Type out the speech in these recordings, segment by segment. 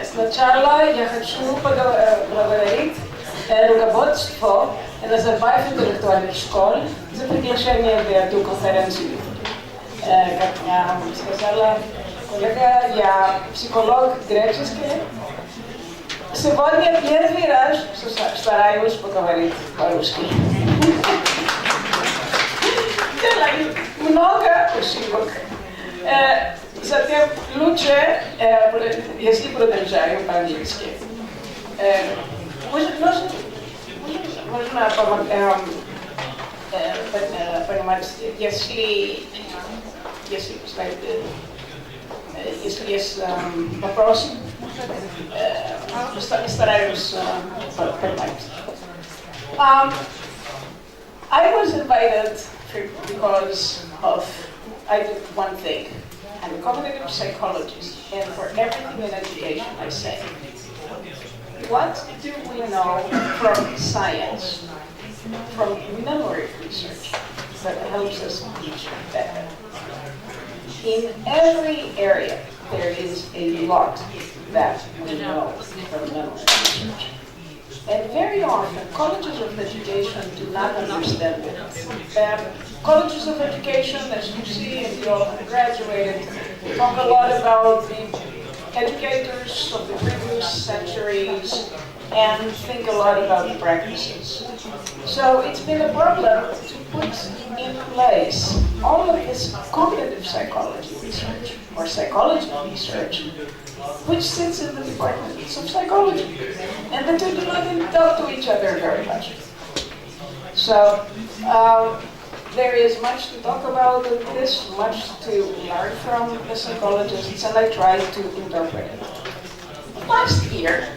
Сначала я хочу поблагодарить руководство Назарбаев интеллектуальных школ за приглашение в эту конференцию. Как сказала коллега, я психолог греческий. Сегодня первый раз стараюсь поговорить по-русски. Делаю много ошибок. Затем лучше, если продолжаю по-английски. Можно понимать, если есть вопросы, стараюсь понимать. I was invited because I did one thing. I'm a cognitive psychologist, and for everything in education I say, what do we know from science, from memory research, that helps us teach better? In every area, there is a lot that we know from memory research. And very often, colleges of education do not understand it. Colleges of education, as you see, and you all have graduated, talk a lot about the educators of the previous centuries and think a lot about the practices. So it's been a problem to put in place all of this cognitive psychology research, or psychology research, which sits in the departments of psychology. And the two do not talk to each other very much. So there is much to talk about this, much to learn from the psychologists, and I try to interpret it. Last year,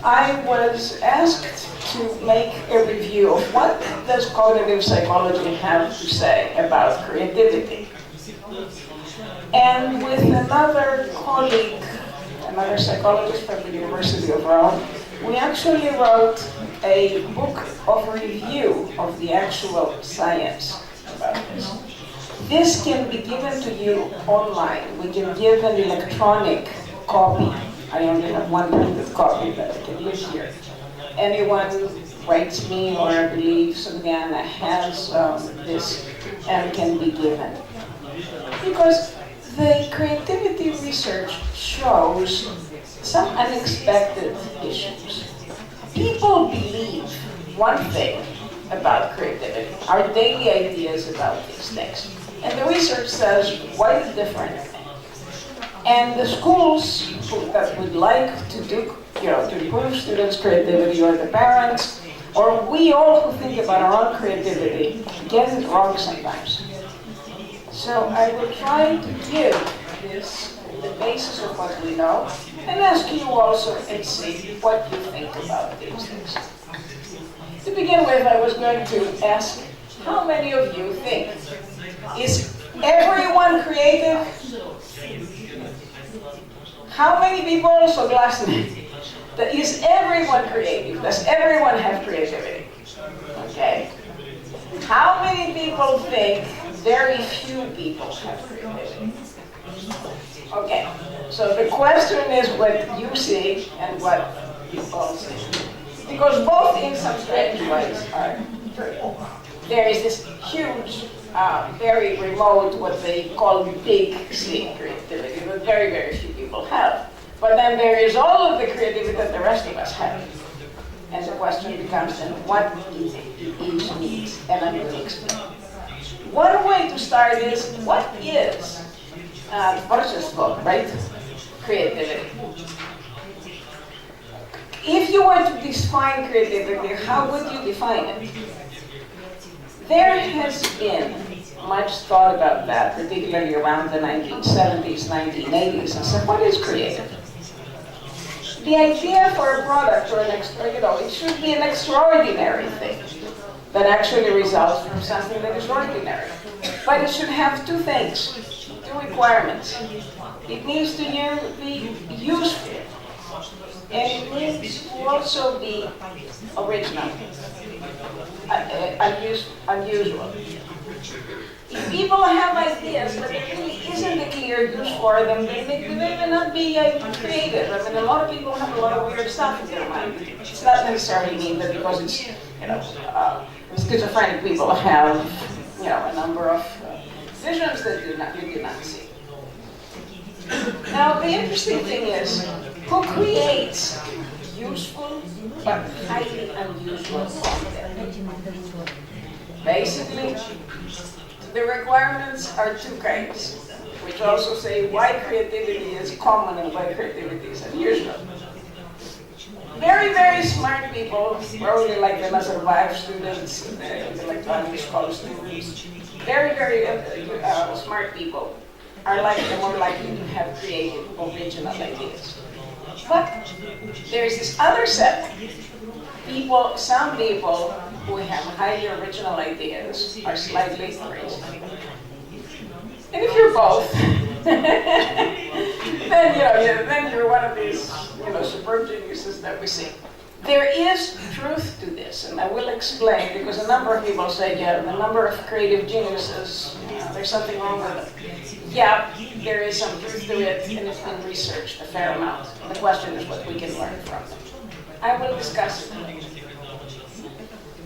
I was asked to make a review of what does cognitive psychology have to say about creativity. And with another colleague, another psychologist from the University of Rome, we actually wrote a book of review of the actual science about this. This can be given to you online. We can give an electronic copy. I only have one printed copy that I can use here. Anyone writes me, or I believe Sylviana has this and can be given. Because the creativity research shows some unexpected issues. People believe one thing about creativity, our daily ideas about these things. And the research says quite a different thing. And the schools that would like to do, to improve students' creativity, or the parents, or we all who think about our own creativity, get it wrong sometimes. So I will try to give this the basis of what we know, and ask you also and see what you think about these things. To begin with, I was going to ask, how many of you think, is everyone creative? How many people, so last night, is everyone creative? Does everyone have creativity? Okay. How many people think very few people have creativity? Okay, so the question is what you see and what people see. Because both in some strange ways are true. There is this huge, very remote, what they call big C creativity, that very, very few people have. But then there is all of the creativity that the rest of us have. And the question becomes then, what is it each needs? And I'm going to explain. One way to start is, what is right? Creativity. If you were to define creativity, how would you define it? There has been much thought about that, particularly around the 1970s, 1980s, and said, what is creative? The idea for a product or it should be an extraordinary thing that actually results from something that is ordinary. But it should have two things, two requirements. It needs to be useful, and it needs to also be original, unusual. If people have ideas, but there really isn't a clear use for them, then they may not be creative. I mean, a lot of people have a lot of weird stuff in their mind. It's not necessarily mean that because it's, schizophrenic people have, a number of visions that you do not see. Now, the interesting thing is, who creates useful but highly unusual content? Basically, the requirements are two kinds, which also say why creativity is common and why creativity is unusual. Very, very smart people, probably like the Nazarbayev students, the electronics college students, very, very smart people are more likely to have creative, original ideas. But there's this other set. Some people who have highly original ideas are slightly crazy. And if you're both, then you're one of these superb geniuses that we see. There is truth to this, and I will explain, because a number of people say, the number of creative geniuses, there's something wrong with it. Yeah, there is some truth to it, and it's been researched a fair amount. And the question is what we can learn from it. I will discuss it later.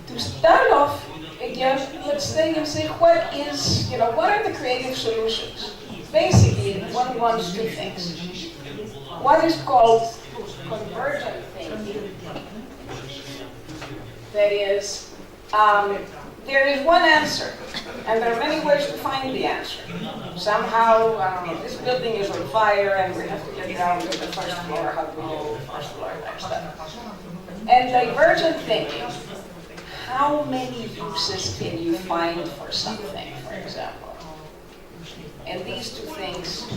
To start off, again, let's stay and say what are the creative solutions? Basically, one wants two things. One is called convergent thinking. That is, there is one answer, and there are many ways to find the answer. Somehow, this building is on fire, and we have to get down to the first floor. How do we go to the first floor? Type stuff. And divergent thinking. How many uses can you find for something, for example? And these two things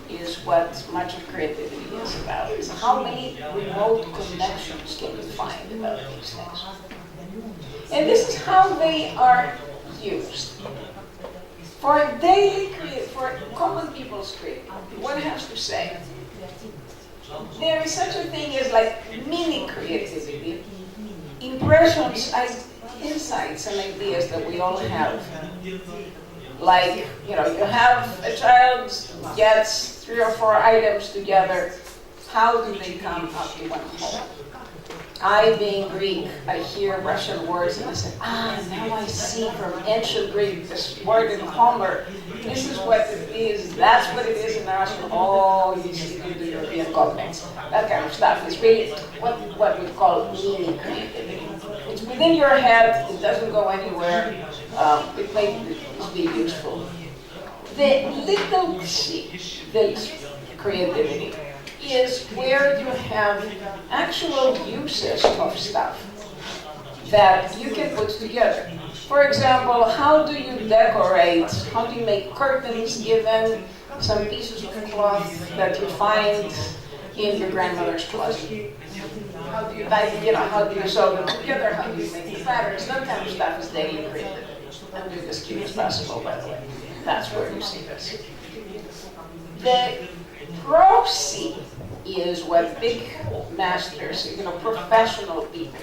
is what much of creativity is about. Is how many remote connections can you find about these things? And this is how they are used. For common people's creativity, one has to say, there is such a thing as mini creativity, impressions, insights and ideas that we all have. You have a child gets 3 or 4 items together. How do they come up to one whole? I, being Greek, I hear Russian words and I say, now I see from ancient Greek this word in Homer. This is what it is. That's what it is in Russian. Oh, you see, you do European cognates. That kind of stuff is really what we call mini creativity. It's within your head. It doesn't go anywhere. It may be useful. The little c, the creativity, is where you have actual uses of stuff that you can put together. For example, how do you decorate, how do you make curtains given some pieces of cloth that you find in your grandmother's closet? How do you sew them together, how do you make the patterns? That kind of stuff is daily creativity. I'm doing this cute as possible, by the way. That's where you see this. The pro-C is what big masters, professional people.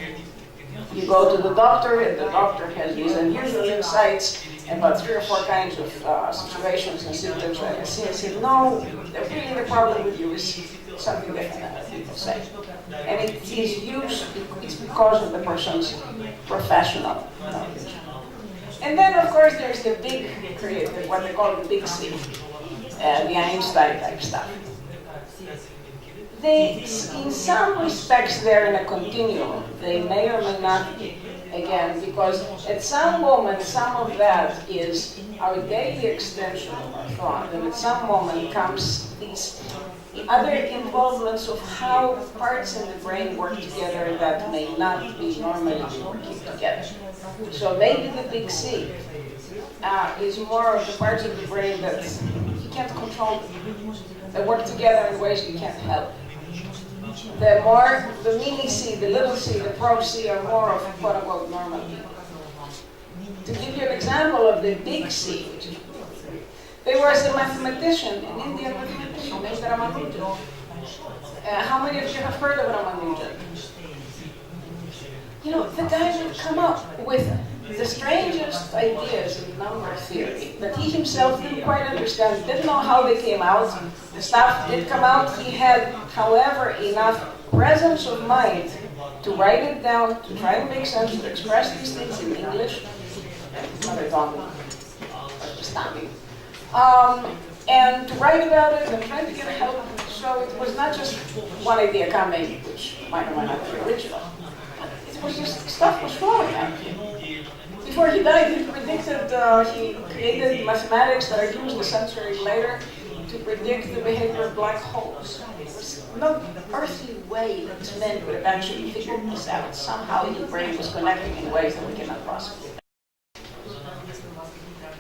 You go to the doctor, and the doctor has these unusual insights about 3 or 4 kinds of situations and symptoms that I see. I said, no, really the problem with you is something different than people say. And it is used, it's because of the person's professional knowledge. And then, of course, there's the big creative, what they call the big C, the Einstein type stuff. In some respects, they're in a continuum. They may or may not be, again, because at some moment, some of that is our daily extension of our thought, and at some moment comes these other involvements of how parts in the brain work together that may not be normally working together. So maybe the big C is more of the parts of the brain that you can't control, that work together in ways you can't help. The mini C, the little c, the pro C are more of quote-unquote normal people. To give you an example of the big C, which is there was a mathematician, an Indian mathematician named Ramanujan. How many of you have heard of Ramanujan? The guy would come up with the strangest ideas in number theory that he himself didn't quite understand, didn't know how they came out. The stuff did come out. He had, however, enough presence of mind to write it down, to try to make sense, to express these things in English, mother tongue, understanding, and to write about it and try to get help. So it was not just one idea coming, which might or might not be original. It was just stuff was flowing at him. Before he died, he predicted, he created mathematics that are used a century later to predict the behavior of black holes. It was no earthly way that men would have actually figured this out. Somehow the brain was connecting in ways that we cannot possibly.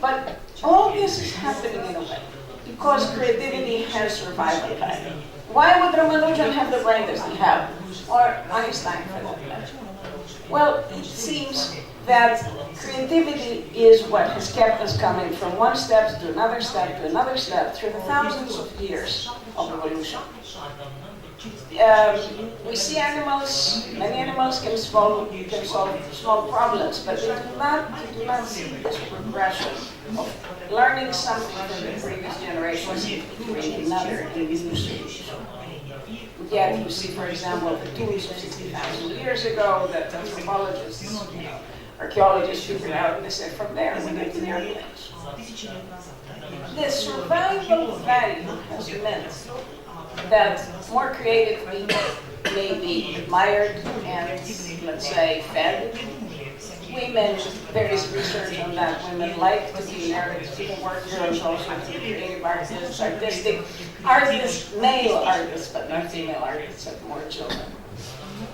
But all this is happening in a way because creativity has survival value. Why would Ramanujan have the brain that he had? Or Einstein for that matter? Well, it seems that creativity is what has kept us coming from one step to another step to another step through the thousands of years of evolution. We see animals, many animals can solve small problems, but they do not see this progression of learning something from the previous generations to create another and new solution. Yet you see, for example, the tools of 60,000 years ago that anthropologists, archaeologists figured out, and they said from there we get to the airplanes. The survival value has meant that more creative people may be admired and, let's say, fed. Women, there is research on that. Women like to be married, people work girls also to be creative artists, artistic artists, male artists, but not female artists have more children.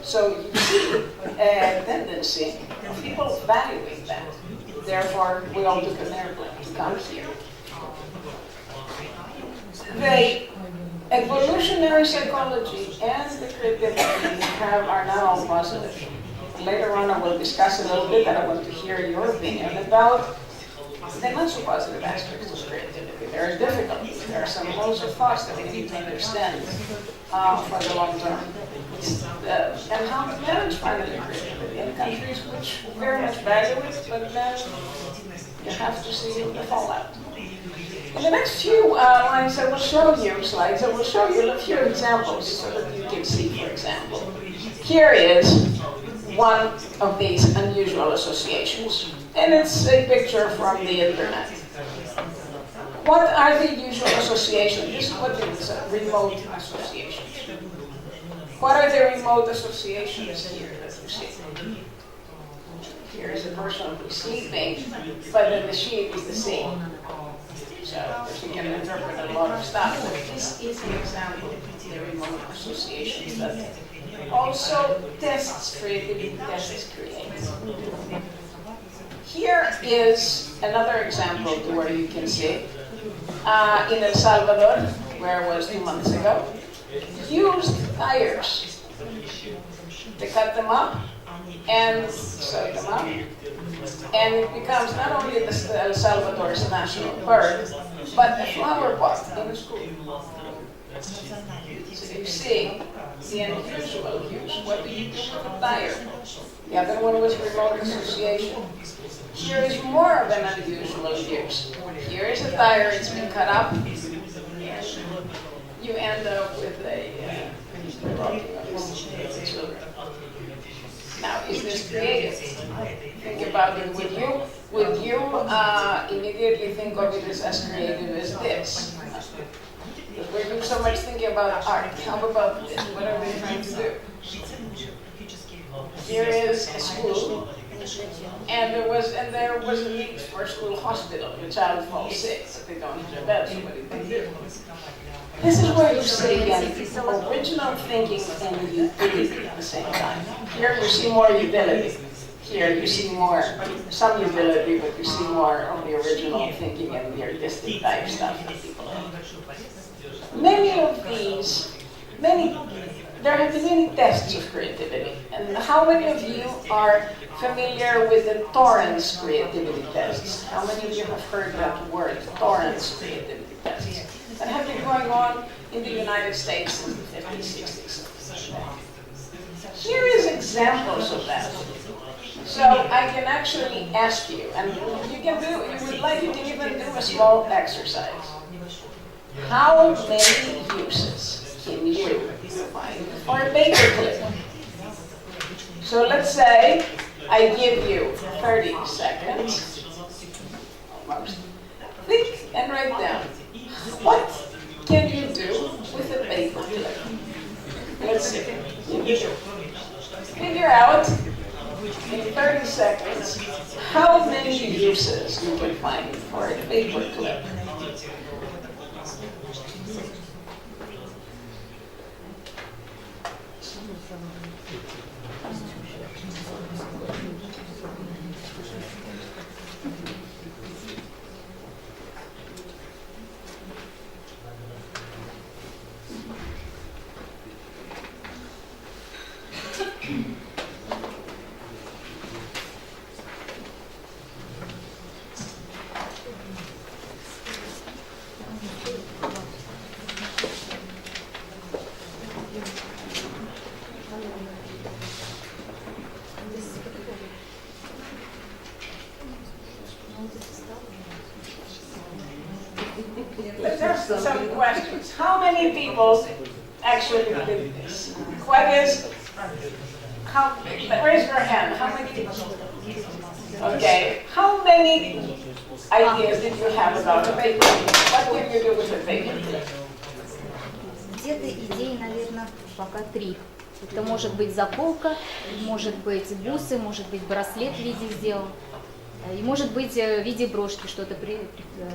So you see a tendency of people valuing that. Therefore, we all took an airplane to come here. The evolutionary psychology and the creativity are not all positive. Later on I will discuss a little bit, and I want to hear your opinion about the not so positive aspects of creativity. There are difficulties. There are some rules of thoughts that we need to understand for the long term. And how to manage finally creativity in countries which very much value it, but then you have to see the fallout. In the next few lines I will show you, slides, I will show you a few examples so that you can see, for example. Here is one of these unusual associations. And it's a picture from the internet. What are the usual associations? This is what it is, remote associations. What are the remote associations here that you see? Here is a person who's sleeping, but then the sheep is the same. So you can interpret a lot of stuff. But this is an example of the remote associations that also tests creativity, tests create. Here is another example to where you can see in El Salvador, where I was 2 months ago, used tires. They cut them up and sew them up, and it becomes not only El Salvador's national bird, but a flower pot in a school. So you see the unusual use. What do you do with a tire? The other one was remote association. Here is more of an unusual use. Here is a tire, it's been cut up, and you end up with a children. Now, is this creative? Think about it. Would you immediately think of it as creative as this? Because we're doing so much thinking about art. How about this? What are we trying to do? Here is a school, and there was a need for a school hospital. The child falls sick, but they don't have a bed, so what do they do? This is where you see again original thinking and utility at the same time. Here you see more utility. Here you see some utility, but you see more of the original thinking and the artistic type stuff that people have. Many of these, there have been many tests of creativity. And how many of you are familiar with the Torrance creativity tests? How many of you have heard that word, Torrance creativity tests? That have been going on in the United States since the 50s, 60s. Here is examples of that. So I can actually ask you, and you can even do a small exercise. How many uses can you find for a paperclip? So let's say I give you 30 seconds, almost. Think and write down, what can you do with a paperclip? Let's see. Figure out in 30 seconds how many uses you can find for a paperclip. Let's ask some questions. How many people actually did this? What is, raise your hand, how many people? Okay, how many ideas did you have about a paperclip? What can you do with a paperclip? Где-то идей, наверное, пока 3. Это может быть заколка, может быть бусы, может быть браслет в виде сделан. И может быть в виде брошки что-то прикрепить. Да.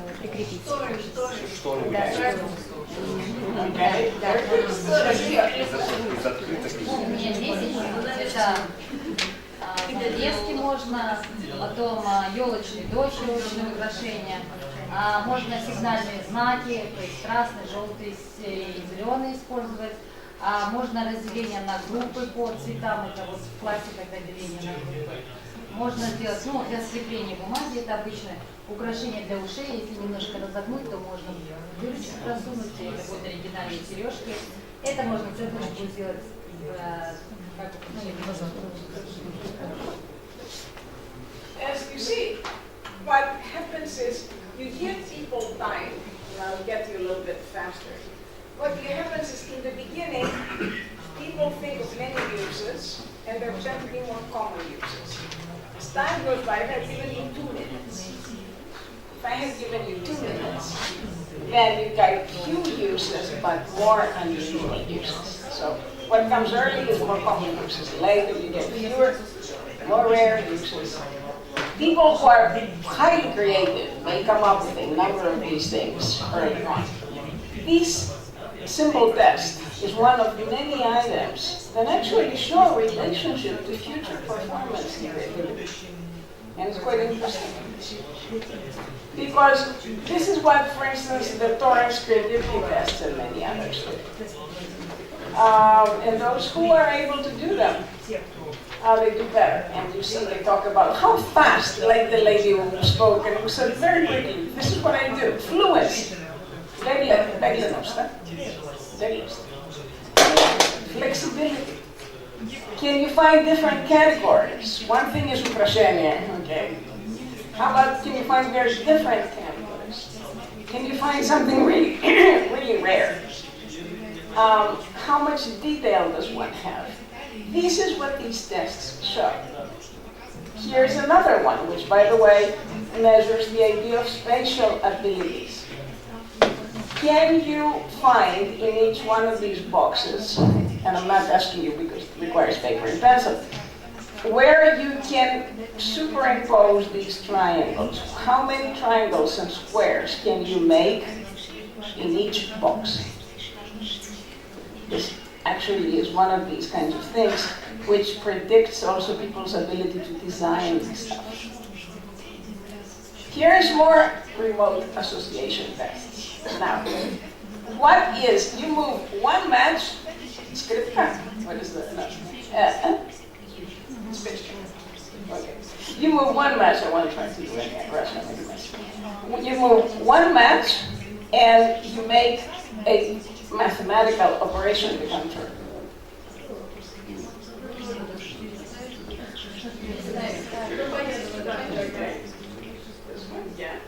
Нет, 10 это подвески можно, потом елочные, дочь-елочные украшения, можно сигнальные знаки, то есть красный, желтый и зеленый использовать. Можно разделение на группы по цветам, это вот в классе, когда деление на группы. Можно сделать, для скрепления бумаги, это обычно украшение для ушей, если немножко разогнуть, то можно дырочку просунуть, это будут оригинальные сережки. Это можно цепочку сделать, As you see, what happens is you give people time, and I'll get to you a little bit faster. What happens is in the beginning, people think of many uses, and there tend to be more common uses. As time goes by, I've given you 2 minutes. If I had given you 2 minutes, then you got few uses, but more unusual uses. So what comes early is more common uses. Later you get fewer, more rare uses. People who are highly creative may come up with a number of these things early on. These simple test is one of many items that actually show a relationship to future performance in creativity. And it's quite interesting. Because this is what, for instance, the Torrance creativity tests and many others do. And those who are able to do them, they do better. And you see they talk about how fast, like the lady who spoke, and who said very quickly, this is what I do, fluency. Flexibility. Can you find different categories? One thing is украшение, okay. How about, can you find very different categories? Can you find something really, really rare? How much detail does one have? This is what these tests show. Here's another one, which, by the way, measures the idea of spatial abilities. Can you find in each one of these boxes, and I'm not asking you because it requires paper and pencil, where you can superimpose these triangles? How many triangles and squares can you make in each box? This actually is one of these kinds of things which predicts also people's ability to design stuff. Here is more remote association tests. Now, what is, you move one match, what is that? No. Okay. You move one match, I want to try to do it Russian. You move one match and you make a mathematical operation become true. Okay. This one, yeah.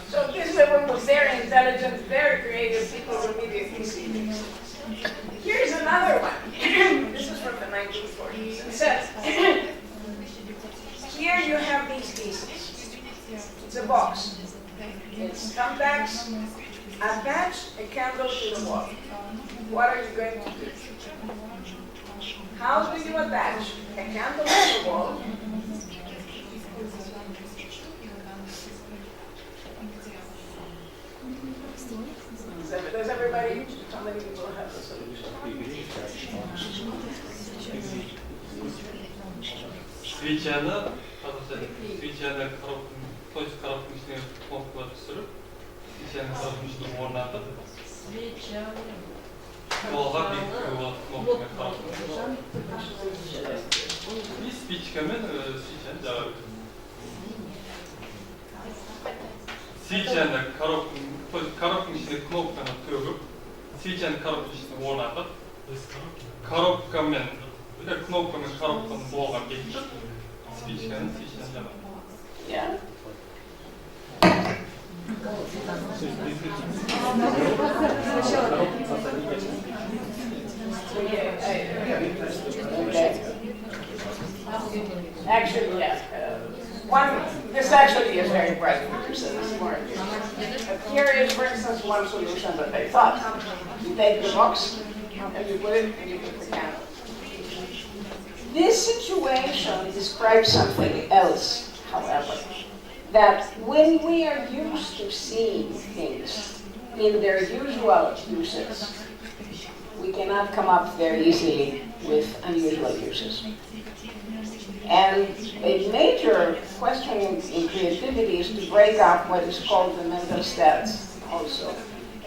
So this level was very intelligent, very creative, people immediately see things. Here's another one. This is from the 1940s. It says, here you have these pieces. It's a box. It's thumbtacks. Attach a candle to the wall. What are you going to do? How do you attach a candle to the wall? Does everybody, how many people have the solution? Свечаны, свечаны коробканың ішіне кнопкалар түсіріп, свечаны коробканың ішіне орнатып, қолға бекітуге болады кнопкамен коробканы. И спичкамен свечаны жағып. Свечаны коробканың ішіне кнопканы төгіп, свечаны коробканың ішіне орнатып, коробкамен коробканы болған бекітіп, свечканы жағып. Yeah. Actually, yeah. This actually is very bright. Here is, for instance, one solution that they thought. You take the box and you put it and you put the candle. This situation describes something else, however, that when we are used to seeing things in their usual uses, we cannot come up very easily with unusual uses. And a major question in creativity is to break up what is called the mental stats also,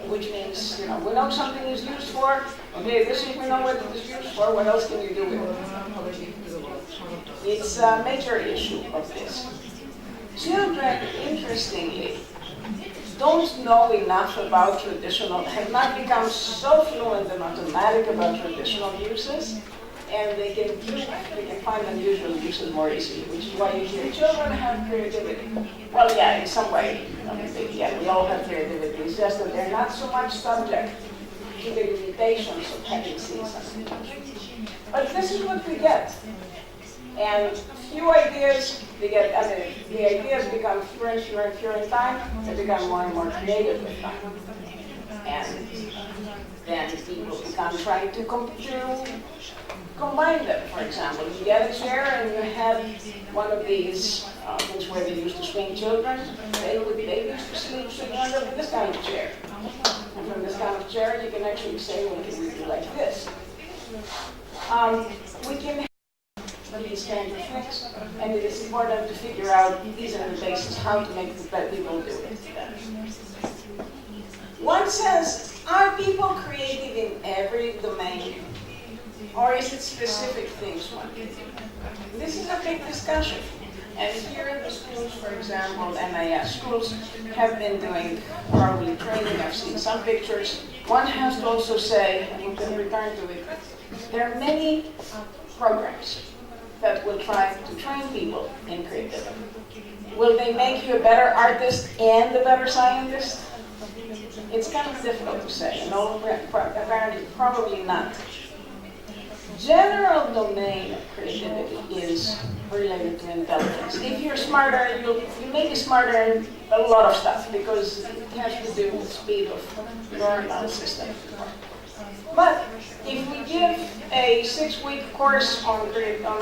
which means, we know something is used for, okay, this is, we know what it is used for, what else can you do with it? It's a major issue of this. Children, interestingly, don't know enough about have not become so fluent and automatic about traditional uses, and they can find unusual uses more easily, which is why you hear children have creativity. Well, yeah, in some way, we all have creativity. It's just that they're not so much subject to the limitations of having seen something. But this is what we get. And few ideas, the ideas become fewer and fewer and fewer in time, they become more and more creative with time. And then people become trying to combine them. For example, you get a chair and you have one of these things where they used to swing children. They used to sleep under this kind of chair. And from this kind of chair, you can actually say, well, can we do like this? We can these kinds of things, and it is important to figure out these are the basis how to make the people do it. One says, are people creative in every domain, or is it specific things one can do? This is a big discussion, and here in the schools, for example, NIS schools have been doing probably training. I've seen some pictures. One has to also say, and we can return to it, there are many programs that will try to train people in creativity. Will they make you a better artist and a better scientist? It's kind of difficult to say. No, apparently, probably not. General domain of creativity is related to intelligence. If you're smarter, you may be smarter in a lot of stuff because it has to do with speed of neuronal system. But if we give a 6-week course on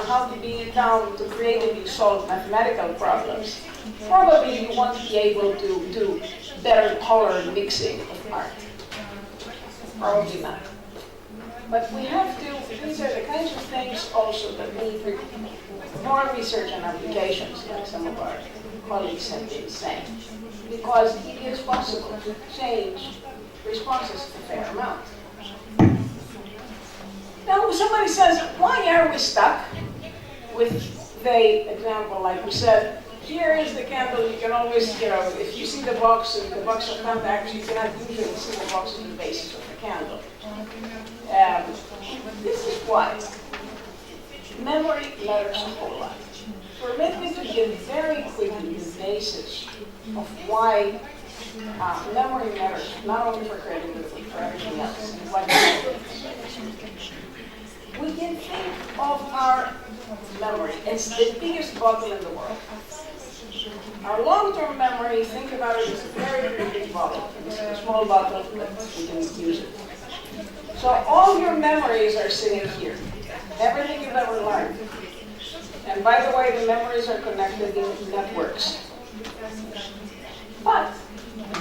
how to become to creatively solve mathematical problems, probably you won't be able to do better color mixing of art. Probably not. But we have to, these are the kinds of things also that need more research and applications, like some of our colleagues have been saying, because it is possible to change responses a fair amount. Now somebody says, why are we stuck with they example, like we said, here is the candle. You can always, if you see the box and the box of contacts, you cannot usually see the box as the basis of the candle. This is why memory matters a whole lot. Permit me to give very quickly the basis of why memory matters, not only for creativity, but for everything else. We can think of our memory as the biggest bottle in the world. Our long-term memory, think about it as a very, very big bottle. It's a small bottle, but we can use it. So all your memories are sitting here. Everything you've ever learned. And by the way, the memories are connected in networks. But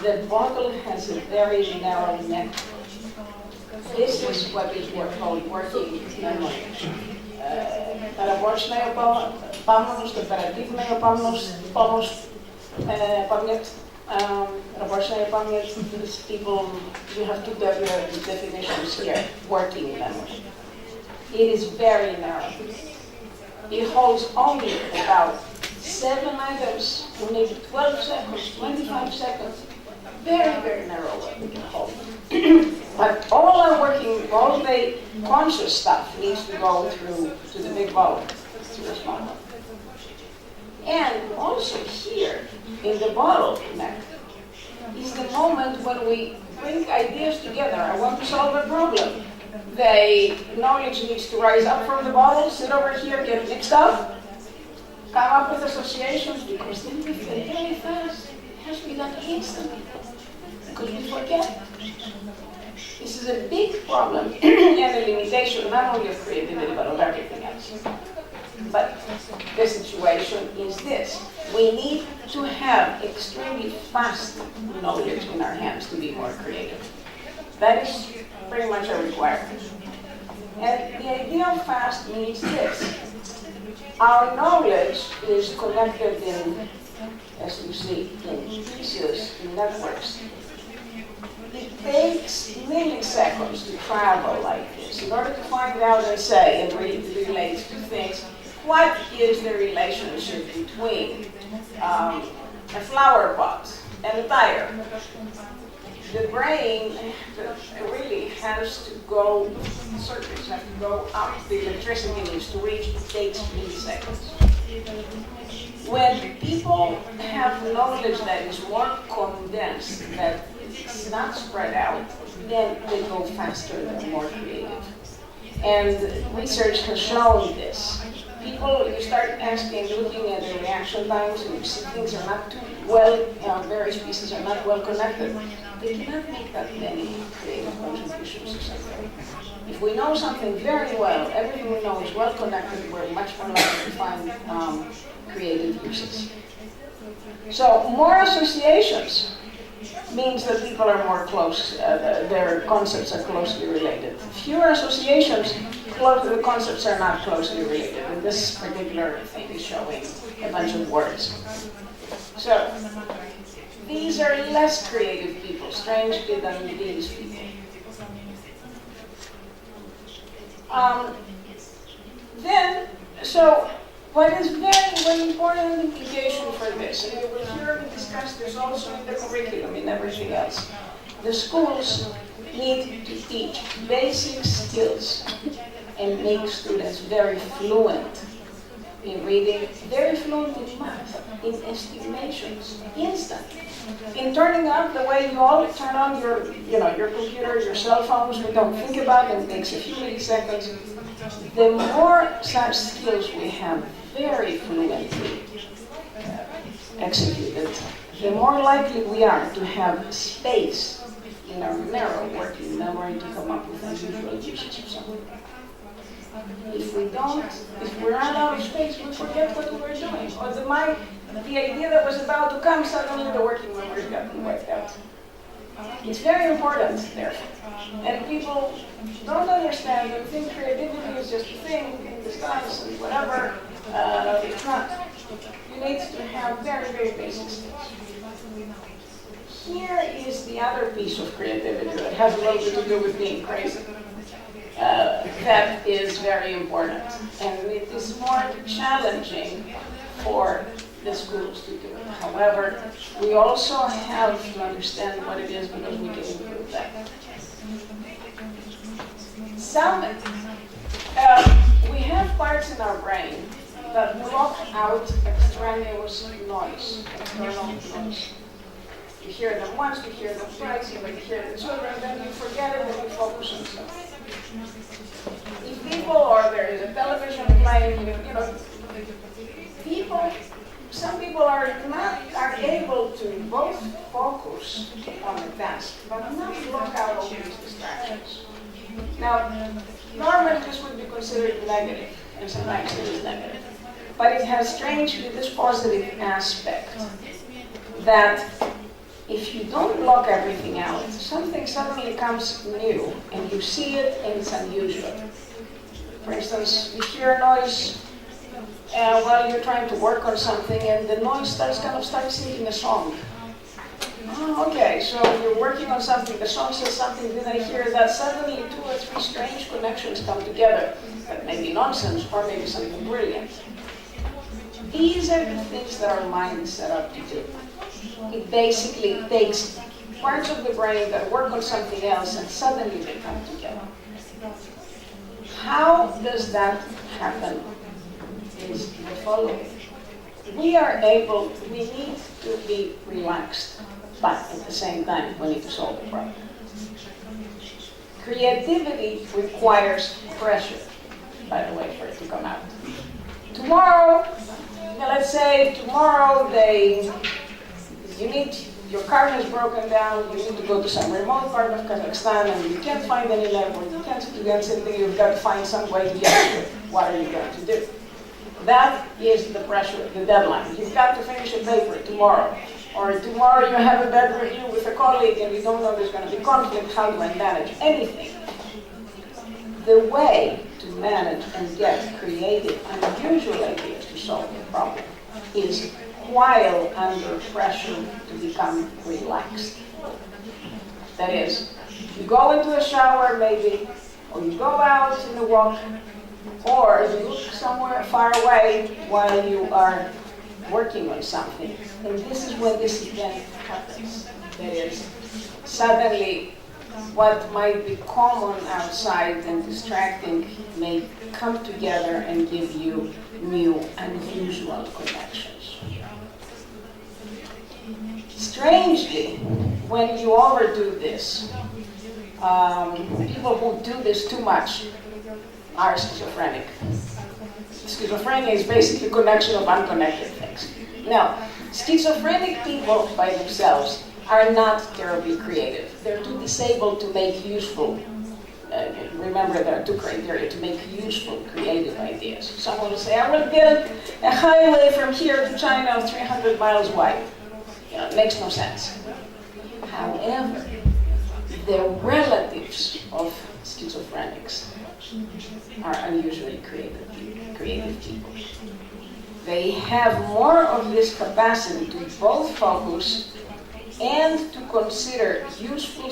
the bottle has a very narrow neck. This is what is called working memory. Работная память, оперативная память, работная память. These people, you have to have the definitions here. Working memory. It is very narrow. It holds only about 7 items, maybe 12 seconds, 25 seconds. Very, very narrow what we can hold. But all the conscious stuff needs to go through to the big bottle, to the small one. And also here, in the bottle neck, is the moment when we bring ideas together. I want to solve a problem. The knowledge needs to rise up from the bottle, sit over here, get mixed up, come up with associations, because then we feel very fast. It has to be done instantly, because we forget. This is a big problem and a limitation, not only of creativity, but of everything else. But the situation is this. We need to have extremely fast knowledge in our hands to be more creative. That is pretty much a requirement. And the idea of fast means this. Our knowledge is connected in, as you see, in pieces, in networks. It takes milliseconds to travel like this in order to find out and say, and relate to things, what is the relationship between a flower pot and a tire? The brain really has to go, circuits have to go up, the electricity needs to reach, it takes milliseconds. When people have knowledge that is more condensed, that it's not spread out, then they go faster, they're more creative. And research has shown this. People, you start asking, looking at the reaction times, and you see things are not too well, various pieces are not well connected. They cannot make that many creative contributions to something. If we know something very well, everything we know is well connected, we're much more likely to find creative uses. So more associations means that people are more close, their concepts are closely related. Fewer associations, the concepts are not closely related. And this particular thing is showing a bunch of words. So these are less creative people, strangely, than these people. So what is very important implication for this, and you will hear me discuss this also in the curriculum, in everything else. The schools need to teach basic skills and make students very fluent in reading, very fluent in math, in estimations, instant. In turning on the way you all turn on your computers, your cell phones, we don't think about it, it takes a few milliseconds. The more such skills we have very fluently executed, the more likely we are to have space in our narrow working memory to come up with unusual uses of something. If we run out of space, we forget what we were doing. Or the idea that was about to come, suddenly the working memory got wiped out. It's very important, therefore. And people don't understand and think creativity is just a thing in disguise and whatever. It's not. You need to have very, very basic skills. Here is the other piece of creativity that has a little bit to do with being crazy. that is very important. And it is more challenging for the schools to do it. However, we also have to understand what it is because we can improve that. We have parts in our brain that block out extraneous noise, external noise. You hear them once, you hear them twice, you hear the children, then you forget it and you focus on something. If people, or there is a television playing, some people are able to both focus on the task, but not block out all these distractions. Now, normally this would be considered negative, and sometimes it is negative. But it has strangely this positive aspect that if you don't block everything out, something suddenly comes new, and you see it and it's unusual. For instance, you hear a noise while you're trying to work on something, and the noise starts singing a song. Oh, okay, so you're working on something, the song says something, then I hear that suddenly 2 or 3 strange connections come together. That may be nonsense, or maybe something brilliant. These are the things that our mind is set up to do. It basically takes parts of the brain that work on something else and suddenly they come together. How does that happen is the following. We need to be relaxed, but at the same time we need to solve the problem. Creativity requires pressure, by the way, for it to come out. Tomorrow, let's say tomorrow your car has broken down, you need to go to some remote part of Kazakhstan and you can't find any level, you can't do anything, you've got to find some way to get to it. What are you going to do? That is the pressure, the deadline. You've got to finish a paper tomorrow. Or tomorrow you have a bad review with a colleague and you don't know there's going to be conflict, how do I manage anything? The way to manage and get creative, unusual ideas to solve the problem is while under pressure to become relaxed. That is, you go into a shower maybe, or you go out in a walk, or you look somewhere far away while you are working on something. And this is when this event happens. That is, suddenly what might be common outside and distracting may come together and give you new, unusual connections. Strangely, when you overdo this, people who do this too much are schizophrenic. Schizophrenia is basically a connection of unconnected things. Now, schizophrenic people by themselves are not terribly creative. They're too disabled to make useful, remember there are 2 criteria to make useful creative ideas. Someone will say, I will build a highway from here to China 300 miles wide. It makes no sense. However, the relatives of schizophrenics are unusually creative people. They have more of this capacity to both focus and to consider usual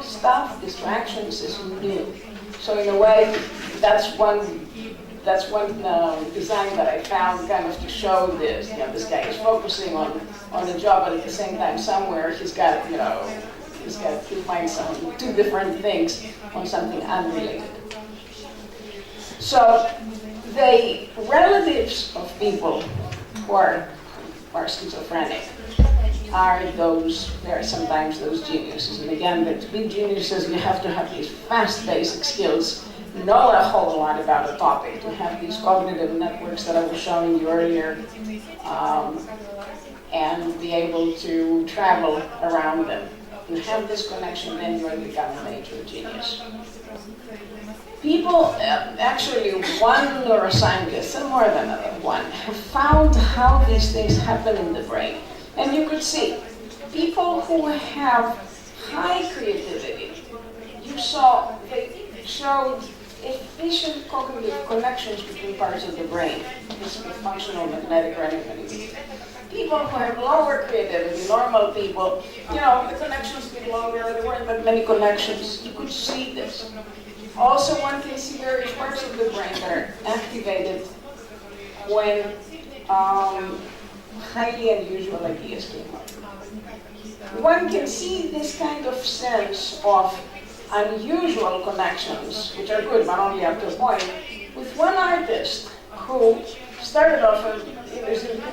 stuff, distractions, as new. So in a way, that's one design that I found kind of to show this. This guy is focusing on the job, but at the same time, somewhere he's got to find some 2 different things on something unrelated. So the relatives of people who are schizophrenic there are sometimes those geniuses. And again, to be geniuses, you have to have these fast basic skills, know a whole lot about a topic, to have these cognitive networks that I was showing you earlier, and be able to travel around them. You have this connection, then you will become a major genius. People, actually one neuroscientist, and more than one, have found how these things happen in the brain. And you could see, people who have high creativity, they showed efficient cognitive connections between parts of the brain. This is functional magnetic resonance. People who have lower creativity, normal people, the connections get longer, there weren't that many connections. You could see this. Also, one can see various parts of the brain that are activated when highly unusual ideas came up. One can see this kind of sense of unusual connections, which are good, but only up to a point, with one artist who started off,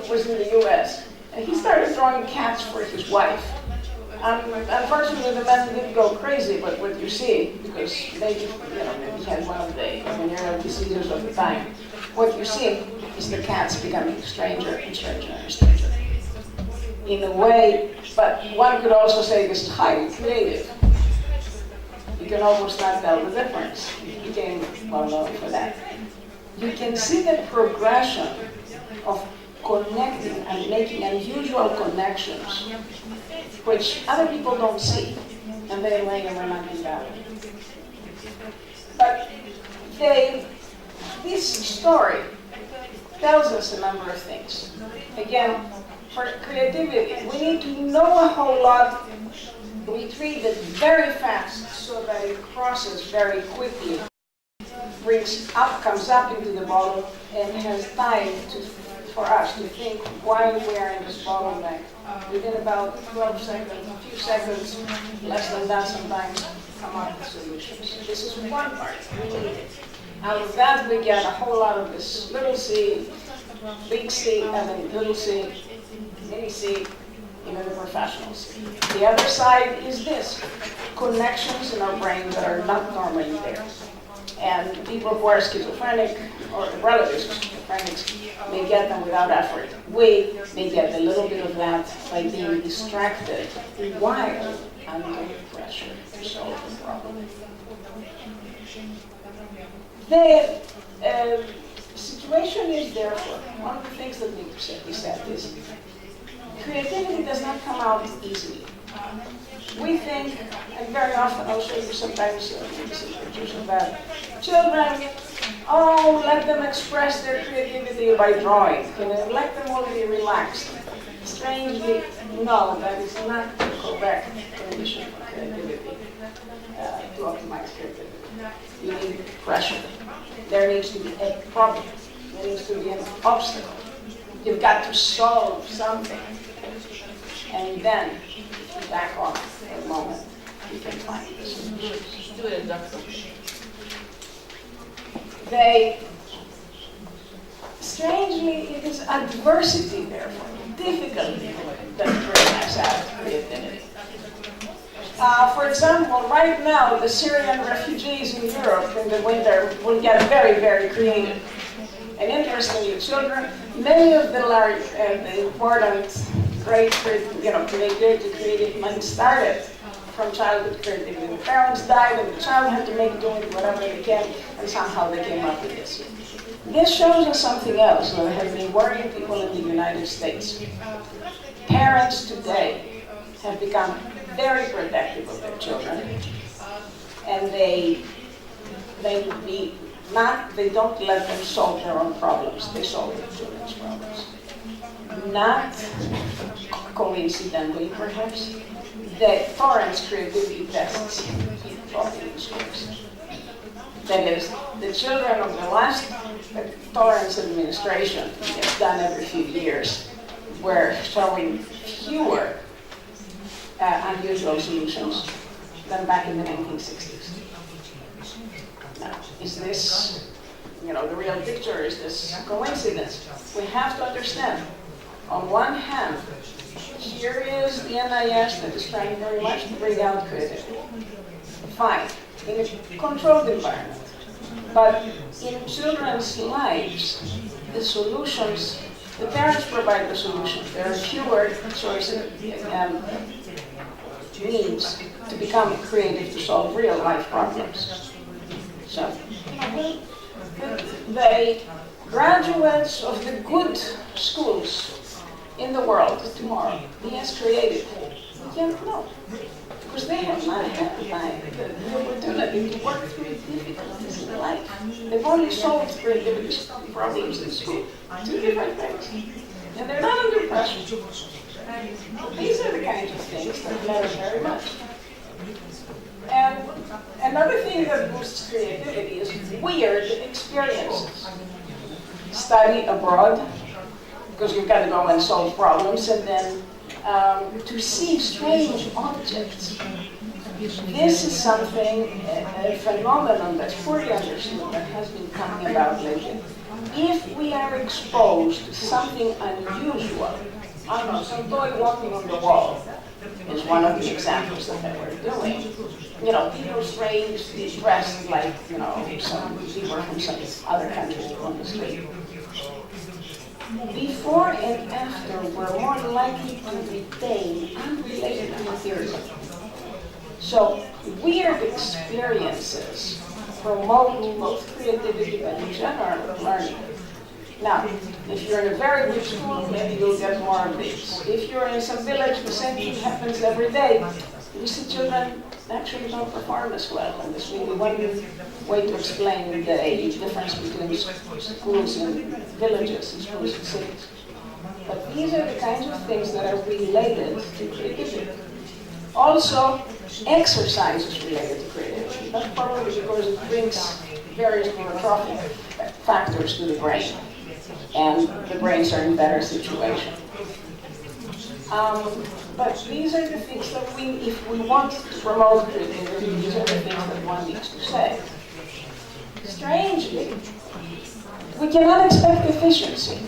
was in the US, and he started drawing cats for his wife. Unfortunately, the man didn't go crazy, but what you see, because maybe he had one of the venereal diseases of the time, what you see is the cats becoming stranger and stranger and stranger. In a way, but one could also say this is highly creative. You can almost not tell the difference. He became well known for that. You can see the progression of connecting and making unusual connections, which other people don't see, and they later were not invalid. But this story tells us a number of things. Again, for creativity, we need to know a whole lot. We treat it very fast so that it crosses very quickly, comes up into the bottle, and has time for us to think why we are in this bottleneck. Within about 12 seconds, a few seconds, less than that sometimes, come up with solutions. This is one part. We need it. Out of that, we get a whole lot of this little c, big C, and then little c, mini c, even the professionals. The other side is this, connections in our brain that are not normally there. And people who are schizophrenic, or relatives of schizophrenics, may get them without effort. We may get a little bit of that by being distracted while under pressure to solve the problem. The situation is therefore, one of the things that needs to be said is, creativity does not come out easily. We think, and very often I'll show you sometimes pictures of that, children, let them express their creativity by drawing, let them all be relaxed. Strangely, no, that is not the correct condition for creativity, to optimize creativity. You need pressure. There needs to be a problem. There needs to be an obstacle. You've got to solve something. And then, if you back off for a moment, you can find the solution. Strangely, it is adversity, therefore, difficulty that brings us out of creativity. For example, right now, the Syrian refugees in Europe in the winter will get very, very creative. And interestingly, children, many of the important, great, creative minds started from childhood creativity. The parents died, and the child had to make do with whatever they can, and somehow they came up with this. This shows us something else that has been worrying people in the United States. Parents today have become very protective of their children, and they don't let them solve their own problems. They solve their children's problems. Not coincidentally, perhaps, that Torrance creativity tests keep talking in schools. That is, the children of the last Torrance administration, it's done every few years, were showing fewer unusual solutions than back in the 1960s. Now, is this, the real picture? Is this coincidence? We have to understand, on one hand, here is the NIS that is trying very much to bring out creativity. Fine, in a controlled environment. But in children's lives, the solutions, the parents provide the solutions. There are fewer choices and needs to become creative to solve real life problems. So, the graduates of the good schools in the world tomorrow, be as creative. You can't know. Because they have not had the opportunity to work through difficulties in life. They've only solved creativity problems in school. Two different things. And they're not under pressure. These are the kinds of things that matter very much. And Another thing that boosts creativity is weird experiences. Study abroad, because you've got to go and solve problems, and then to see strange objects. This is something, a phenomenon that's poorly understood that has been coming about lately. If we are exposed to something unusual, I don't know, some boy walking on the wall is one of the examples that they were doing. You know, people strangely dressed like, you know, some people from some other countries on the street. Before and after, we're more likely to retain unrelated material. So, weird experiences promote both creativity and general learning. Now, if you're in a very good school, maybe you'll get more of these. If you're in some village, the same thing happens every day. You see children actually don't perform as well. And this will be one way to explain the difference between schools in villages and schools in cities. But these are the kinds of things that are related to creativity. Also, exercise is related to creativity. That's probably because it brings various neurotrophic factors to the brain, and the brains are in better situation. But these are the things that if we want to promote creativity, these are the things that one needs to say. Strangely, we cannot expect efficiency.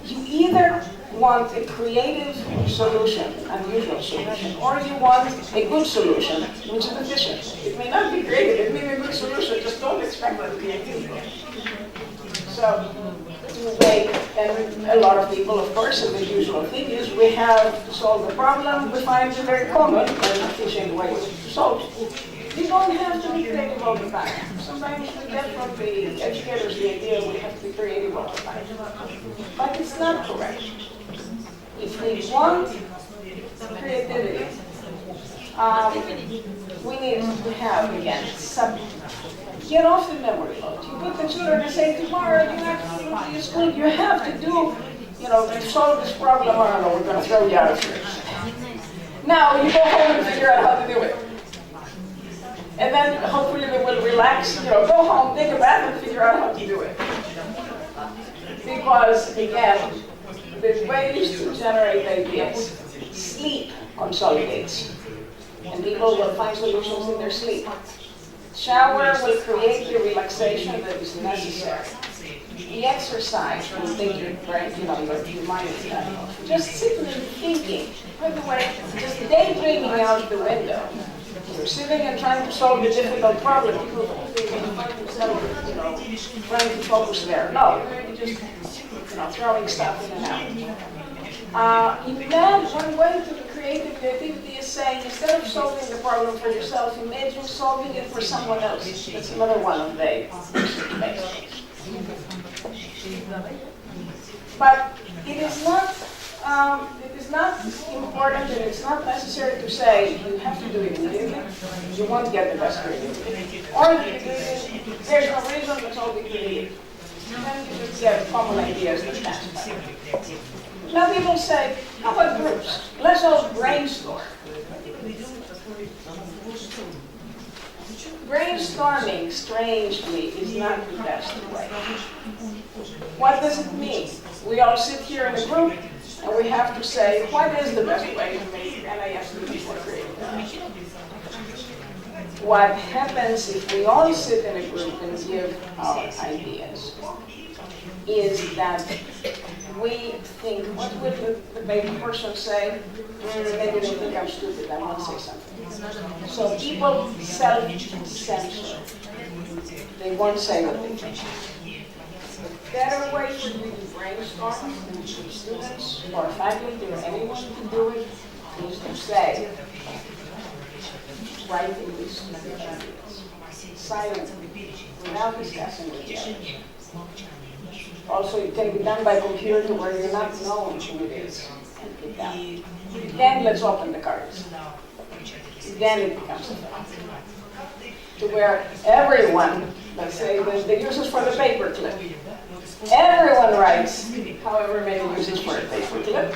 You either want a creative solution, unusual solution, or you want a good solution, which is efficient. It may not be creative, it may be a good solution, just don't expect it to be creative. So, and a lot of people, of course, and the usual thing is we have to solve the problem, we find it very common, and efficient way to solve it. You don't have to be creative all the time. Sometimes we get from the educators the idea we have to be creative all the time. But it's not correct. If we want creativity, we need to have, again, get off the memory load. You put the children and say, tomorrow you have to go to school, you have to do, you know, to solve this problem, I don't know, we're going to throw you out of here. Now you go home and figure out how to do it. And then hopefully they will relax, you know, go home, take a bath, and figure out how to do it. Because, again, there's ways to generate ideas. Sleep consolidates. And people will find solutions in their sleep. Shower will create the relaxation that is necessary. The exercise will take your brain, you know, your mind is done. Just sitting and thinking. By the way, just daydreaming out the window. You're sitting and trying to solve a difficult problem. People find themselves, you know, trying to focus there. No, you're just, you know, throwing stuff in and out. Imagine one way to creative creativity is saying, instead of solving the problem for yourself, imagine solving it for someone else. That's another one of the basics. But it is not important and it's not necessary to say you have to do it immediately. You won't get the best creativity. Or there's no reason to solve it immediately. Then you just get common ideas that pass by. Now people say, how about groups? Let's all brainstorm. Brainstorming, strangely, is not the best way. What does it mean? We all sit here in a group, and we have to say, what is the best way to make NIST more creative? What happens if we all sit in a group and give our ideas is that we think, what would the baby person say? Maybe they think I'm stupid, I won't say something. So people self-censor. They won't say what they think. The better way for you to brainstorm, and students or faculty or anyone to do it, is to say, writing these stupid ideas, silently, without discussing with the others. Also, it can be done by computer where you're not knowing who it is, and put down. Then let's open the cards. Then it becomes effective. To where everyone, let's say the uses for the paperclip, everyone writes however many uses for a paperclip,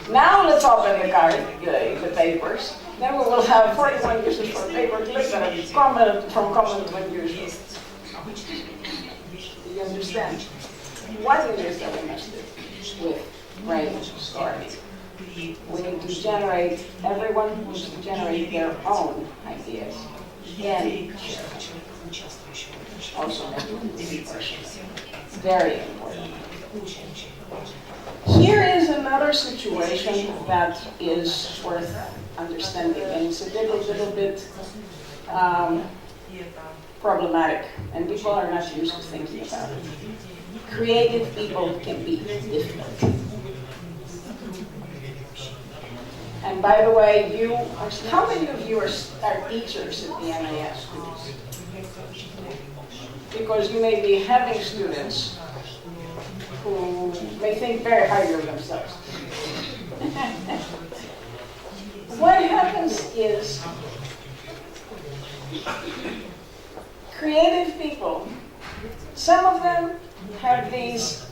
Now let's open the papers. Then we will have 41 uses for paper clip and a comment from common one user. Do you understand? What it is that we must do with brain story? We need to generate, everyone needs to generate their own ideas and share them. Also, very important. Here is another situation that is worth understanding, and it's a little bit problematic, and people are not used to thinking about it. Creative people can be different. And by the way, how many of you are teachers at the MAS schools? Because you may be having students who may think very highly of themselves. What happens is, creative people, some of them have these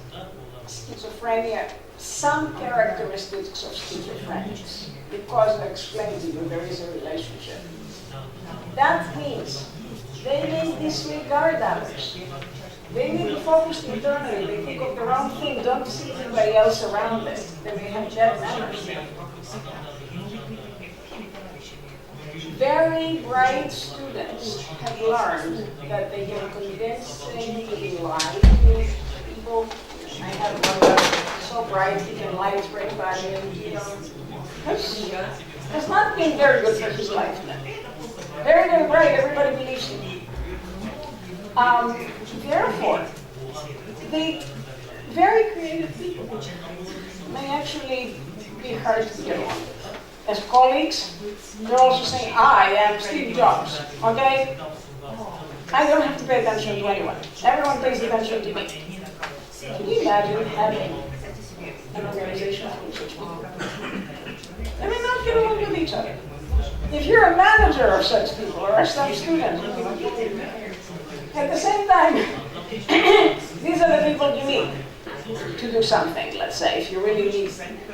schizophrenia, some characteristics of schizophrenia, because I explained to you there is a relationship. That means they may disregard others. They may be focused internally, they think of their own thing, don't see anybody else around them. They may have dead manners. Very bright students have learned that they can convince things, they can lie to people. I have one that's so bright he can lie to everybody, and has not been very good for his life now. Very, very bright, everybody believes him. Therefore, the very creative people may actually be hard to get along with. As colleagues, they're also saying, I am Steve Jobs, okay? I don't have to pay attention to anyone. Everyone pays attention to me. Can you imagine having an organization full of such people? They may not get along with each other. If you're a manager of such people or a such student, at the same time, these are the people you need to do something, let's say, if you really need,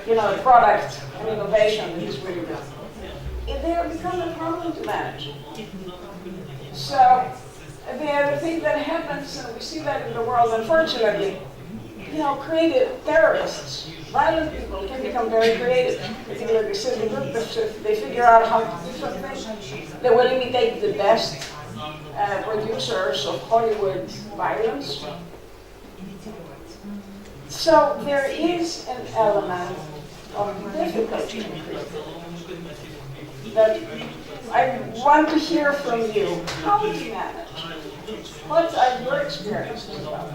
a product and innovation that is really good. They have become a problem to manage. So, the thing that happens, and we see that in the world, unfortunately, creative terrorists, violent people can become very creative. Particularly they figure out how to do something. They will imitate the best producers of Hollywood violence. So there is an element of difficulty in creativity that I want to hear from you. How do you manage? What are your experiences about?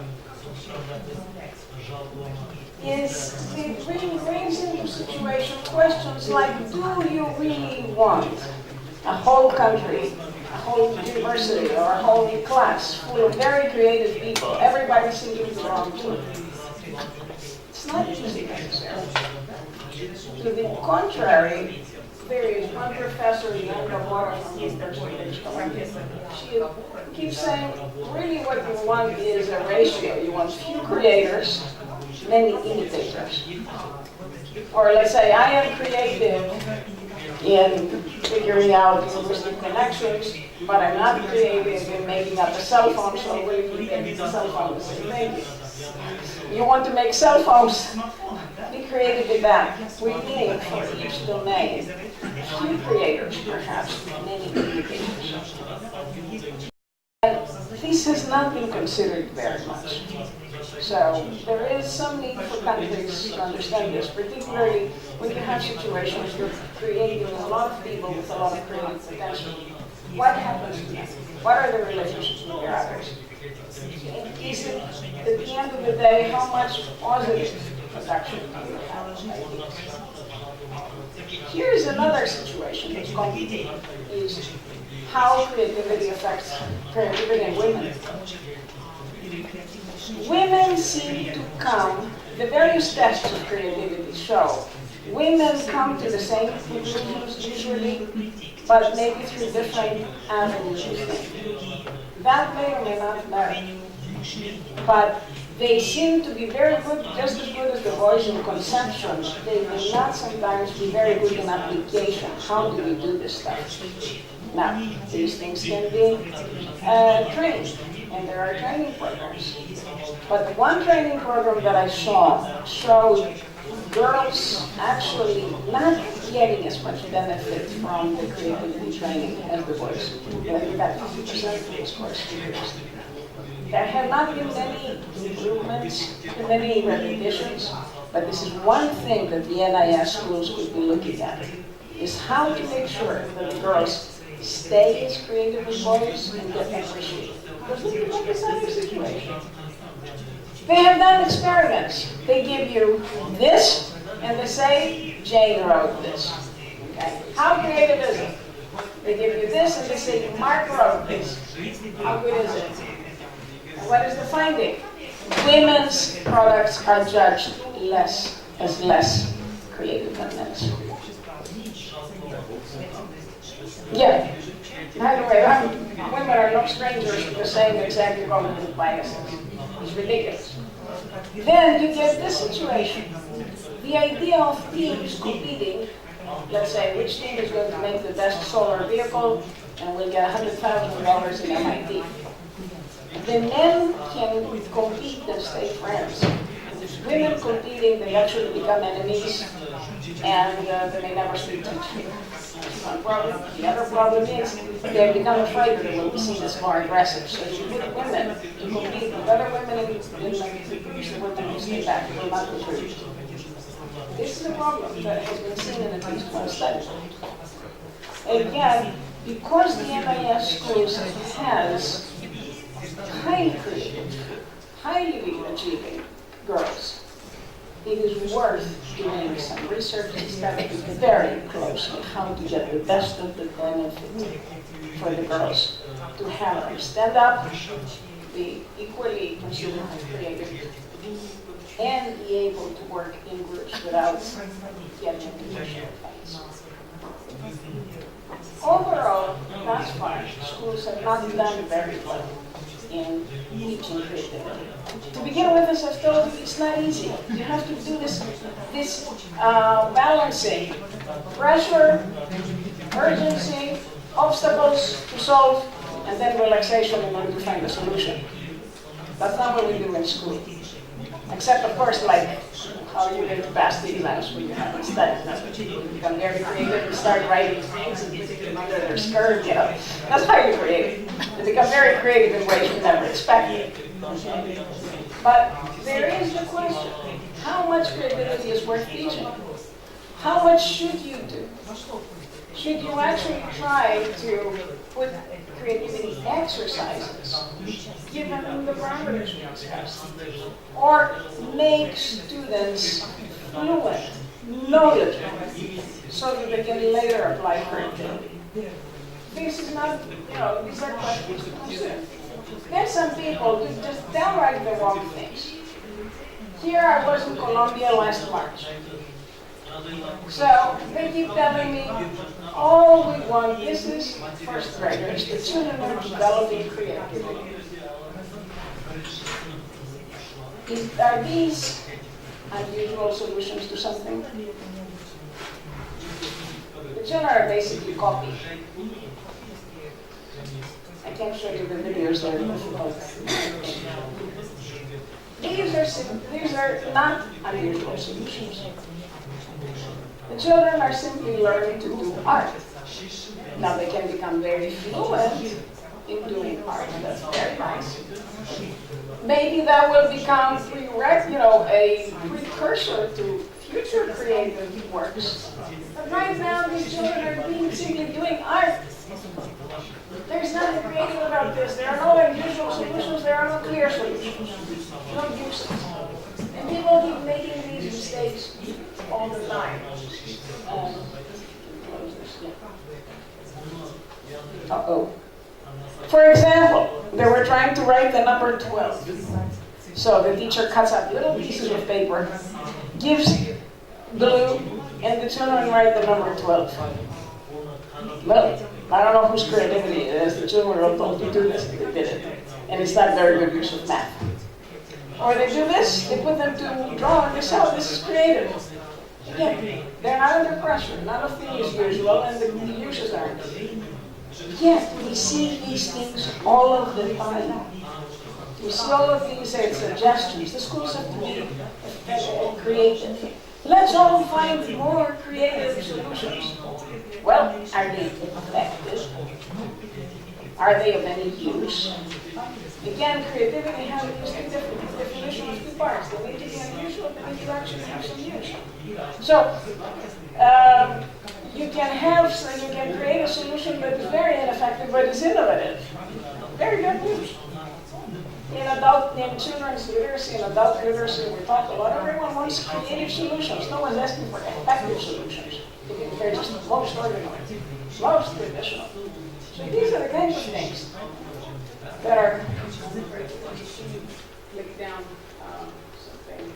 It really brings into situation questions like, do you really want a whole country, a whole university, or a whole class full of very creative people, everybody singing their own tune? It's not easy necessarily. To the contrary, there is one professor, Хэлен Abadzi from Univerситет, she keeps saying, really what you want is a ratio. You want few creators, many imitators. Or let's say, I am creative in figuring out linguistic connections, but I'm not creative in making up a cell phone, so I will make the cell phone the same thing. You want to make cell phones, be creative with that. We need for each domain few creators, perhaps many imitators. And this has not been considered very much. So there is some need for countries to understand this, particularly when you have situations where you're creating a lot of people with a lot of creative potential. What happens to them? What are the relationships with their others? Is it, at the end of the day, how much positive production do you have? Here's another situation that's complicated, is how creativity affects creativity in women. Women seem to come, the various tests of creativity show, women come to the same conclusions usually, but maybe through different avenues of thinking. That may or may not matter. But They seem to be very good, just as good as the boys in conception. They will not sometimes be very good in application. How do we do this stuff? Now, these things can be trained, and there are training programs. But the one training program that I saw showed girls actually not getting as much benefit from the creativity training as the boys. They got 50% of those course figures. There have not been many improvements, many repetitions, but this is one thing that the NIS schools could be looking at, is how to make sure that the girls stay as creative as boys and get appreciated. Because look at this other situation. They have done experiments. They give you this, and they say, Jane wrote this. Okay? How creative is it? They give you this, and they say, Mark wrote this. How good is it? And what is the finding? Women's products are judged as less creative than men's. Yeah. By the way, women are no strangers to the same exact cognitive biases. It's ridiculous. Then you get this situation. The idea of teams competing, let's say which team is going to make the best solar vehicle, and we'll get $100,000 in MIT. The men can compete and stay friends. Women competing, they actually become enemies, and they may never speak to each other. That's one problem. The other problem is they become afraid that they will be seen as more aggressive. So if you put women to compete with other women and the women who stay back will not contribute. This is a problem that has been seen in at least one study. Again, because the MIS schools has highly creative, highly achieving girls, it is worth doing some research and studying very closely how to get the best of the benefit for the girls, to have them stand up, be equally considered creative, and be able to work in groups without getting into social fights. Overall, thus far, schools have not done very well in teaching creativity. To begin with, as I've told you, it's not easy. You have to do this balancing. Pressure, urgency, obstacles to solve, and then relaxation in order to find a solution. That's not what we do in school. Except, of course, like how you're going to pass the exams when you haven't studied. You become very creative and start writing things and putting them under their skirt, you know. That's highly creative. You become very creative in ways you never expected. But there is the question, how much creativity is worth teaching? How much should you do? Should you actually try to put creativity exercises, given the parameters we discussed, or make students fluent, knowledgeable, so that they can later apply creativity? This is not, these are questions to consider. Then some people who just downright the wrong things. Here I was in Colombia last March. So they keep telling me, all we want, this is first graders, the children are developing creativity. Are these unusual solutions to something? The children are basically copied. I can't show you the videos, they're difficult. These are not unusual solutions. The children are simply learning to do art. Now they can become very fluent in doing art. That's very nice. Maybe that will become a precursor to future creative works. But right now, these children are simply doing art. There's nothing creative about this. There are no unusual solutions. There are no clear solutions. No uses. And people keep making these mistakes all the time. For example, they were trying to write the number 12. So the teacher cuts up little pieces of paper, gives glue, and the children write the number 12. Well, I don't know whose creativity it is. The children were told to do this, and they did it. And it's not very good use of math. Or they do this, they put them to draw on the cell. This is creative. Again, they're not under pressure. None of the is usual, and the users aren't. Yet, we see these things all of the time. We see all of these suggestions. The schools have to be creative. Let's all find more creative solutions. Well, are they effective? Are they of any use? Again, creativity has these two different definitions, two parts. They need to be unusual, they need to actually have some use. So, you can create a solution that is very ineffective, but is innovative. Very good news. In children's literacy and adult literacy, we talk a lot. Everyone wants creative solutions. No one's asking for effective solutions. They're just most ordinary, most traditional. So these are the kinds of things that are. Click down something.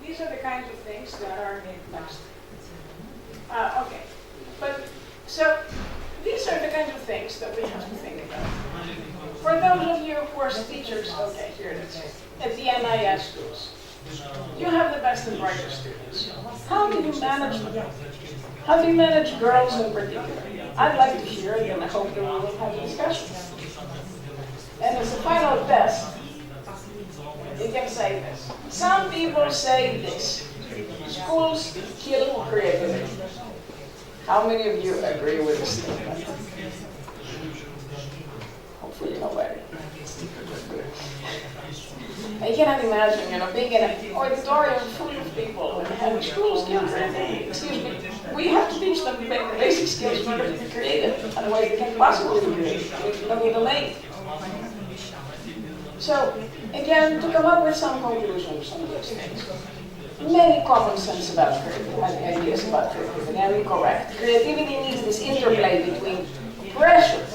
These are the kinds of things that are next. Okay, but so these are the kinds of things that we have to think about. For those of you who are teachers, okay, here it is. At the NIS schools, you have the best and brightest students. How do you manage them? How do you manage girls in particular? I'd like to hear it, and I hope that we will have a discussion. And as a final test, you can say this. Some people say this. Schools kill creativity. How many of you agree with this statement? Hopefully nobody. I cannot imagine, being in an auditorium full of people and having schools kill creativity. Excuse me. We have to teach them the basic skills in order to be creative. Otherwise they can't possibly be creative. They'll be delayed. So, again, to come up with some conclusions on these things. Many common sense about creativity, ideas about creativity, and I'm correct. Creativity needs this interplay between pressure,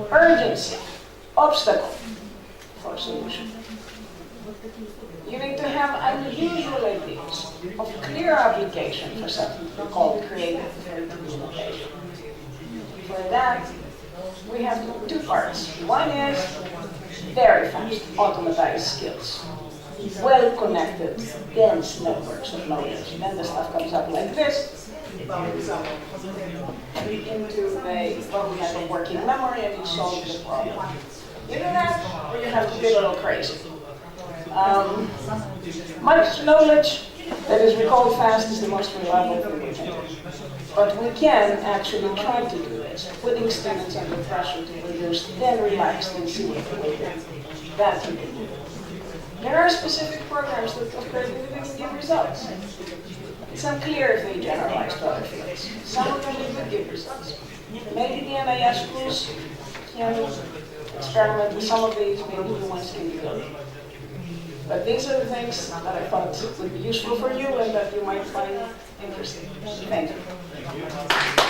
urgency, obstacle for solution. You need to have unusual ideas of clear application for something called creative implementation. For that, we have two parts. One is very fast, automatized skills. Well-connected, dense networks of knowledge. Then the stuff comes up like this. Into we have a working memory and you solve the problem. You do that, or you have to be a little crazy. Much knowledge that is recalled fast is the most reliable thing we can do. But we can actually try to do this, putting students under pressure to produce, then relax and see what they will do. That you can do. There are specific programs that of creativity can give results. It's unclear if they generalize to other fields. Some of them would give results. Maybe the NIS schools can experiment with some of these, maybe the ones can be built. But these are the things that I thought would be useful for you and that you might find interesting. Thank you.